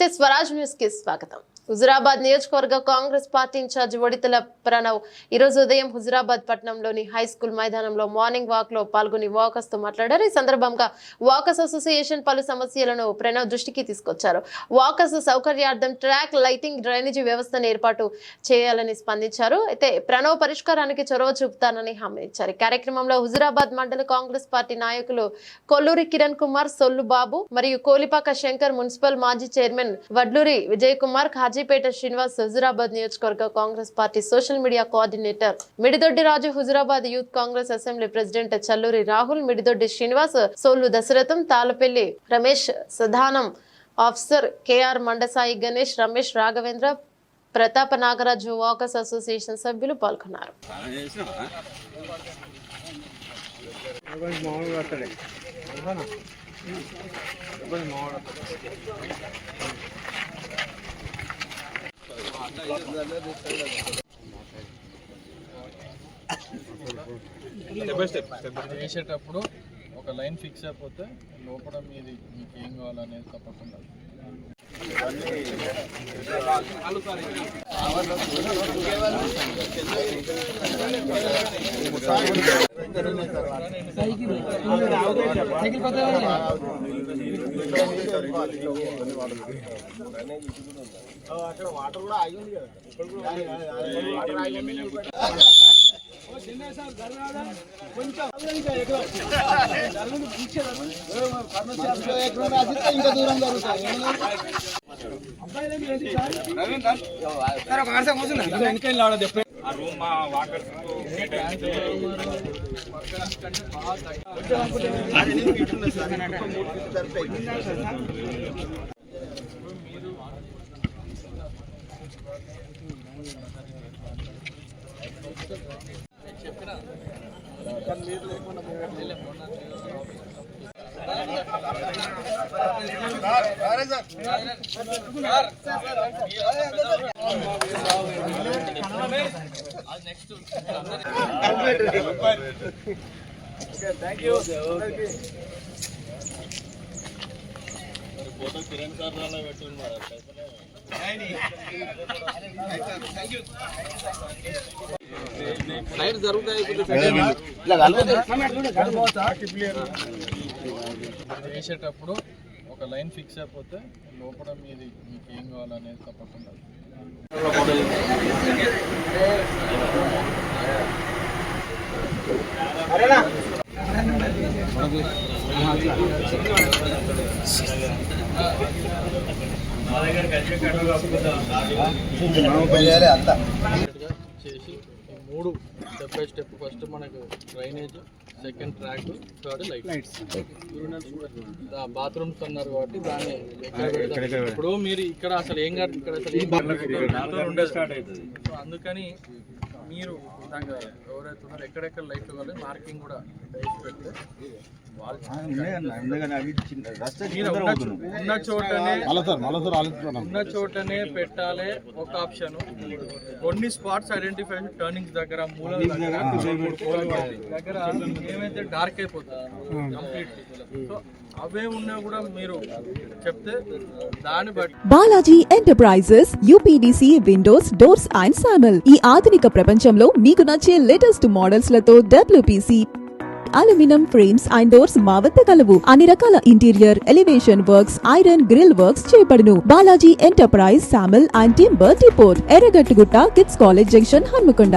నమస్తే స్వరాజ్ న్యూస్ కి స్వాగతం. హుజురాబాద్ నియోజకవర్గ కాంగ్రెస్ పార్టీ ఇన్ఛార్జ్ వడితల ప్రణవ్ ఈ రోజు ఉదయం హుజురాబాద్ పట్టణంలోని హై స్కూల్ మైదానంలో మార్నింగ్ వాక్ లో పాల్గొని వాకర్స్ తో మాట్లాడారు. ఈ సందర్భంగా వాకర్స్ అసోసియేషన్ పలు సమస్యలను ప్రణవ్ దృష్టికి తీసుకొచ్చారు. వాకర్స్ సౌకర్యార్థం ట్రాక్, లైటింగ్, డ్రైనేజీ వ్యవస్థను ఏర్పాటు చేయాలని స్పందించారు. అయితే ప్రణవ్ పరిష్కారానికి చొరవ చూపుతానని హామీ ఇచ్చారు. కార్యక్రమంలో హుజురాబాద్ మండల కాంగ్రెస్ పార్టీ నాయకులు కొల్లూరి కిరణ్ కుమార్, సొల్లు బాబు మరియు కోలిపాక శంకర్, మున్సిపల్ మాజీ చైర్మన్ వడ్లూరి విజయ్ కుమార్, కాజీపేట శ్రీనివాస్, హుజురాబాద్ నియోజకవర్గ Congress party social media coordinator Mididoddi Raju, Huzurabad youth Congress assembly president Challuri Rahul, Mididoddi Srinivas, Solu Dasaratham, Talapalli Ramesh, Sadanam officer KR, Mandasai Ganesh, Ramesh, Raghavendra, Pratapa Nagaraju walkers association సభ్యులు పాల్గొన్నారు. చేసేటప్పుడు ఒక లైన్ ఫిక్స్ అయిపోతే లోపల మీది మీకు ఏం కావాలనేది తప్పకుండా అక్కడ వాటర్ కూడా ఆగింది కదా. ఇంకా దూరం జరుగుతుంది. చేసేటప్పుడు ఒక లైన్ ఫిక్స్ అయిపోతే లోపల మీది మీకు ఏం కావాలనేది తప్పకుండా చేసి మూడు స్టెప్ బై స్టెప్, ఫస్ట్ మనకు drainage, second track, third lights. Bathrooms అన్నారు కాబట్టి దాన్ని ఇప్పుడు మీరు ఇక్కడ అసలు ఏం కాదు, ఇక్కడ అసలు ఏం సో అందుకని మీరు విధంగా ఎవరైతే ఉన్నారో ఎక్కడెక్కడ లైట్లు కావాలి మార్కింగ్ కూడా పెడితే ఉన్న చోటనే పెట్టాలి ఒక ఆప్షన్. కొన్ని స్పాట్స్ ఐడెంటిఫై, టర్నింగ్స్ దగ్గర, మూల దగ్గర ఏమైతే డార్క్ అయిపోతుంది కంప్లీట్లీ. సో అవే ఉన్నా కూడా మీరు చెప్తే దాన్ని బట్టి. Balaji enterprises UPVC windows, doors and సానల్. ఈ ఆధునిక ప్రపంచంలో మీకు నచ్చే లేటెస్ట్ మోడల్స్ లతో WPC aluminium frames and doors మా వద్ద కలవు. అన్ని రకాల interior, elevation works, iron grill works చేయబడును. Balaji enterprise, sawmill and timber depot, Erragattugutta, kids college junction, Hanamkonda.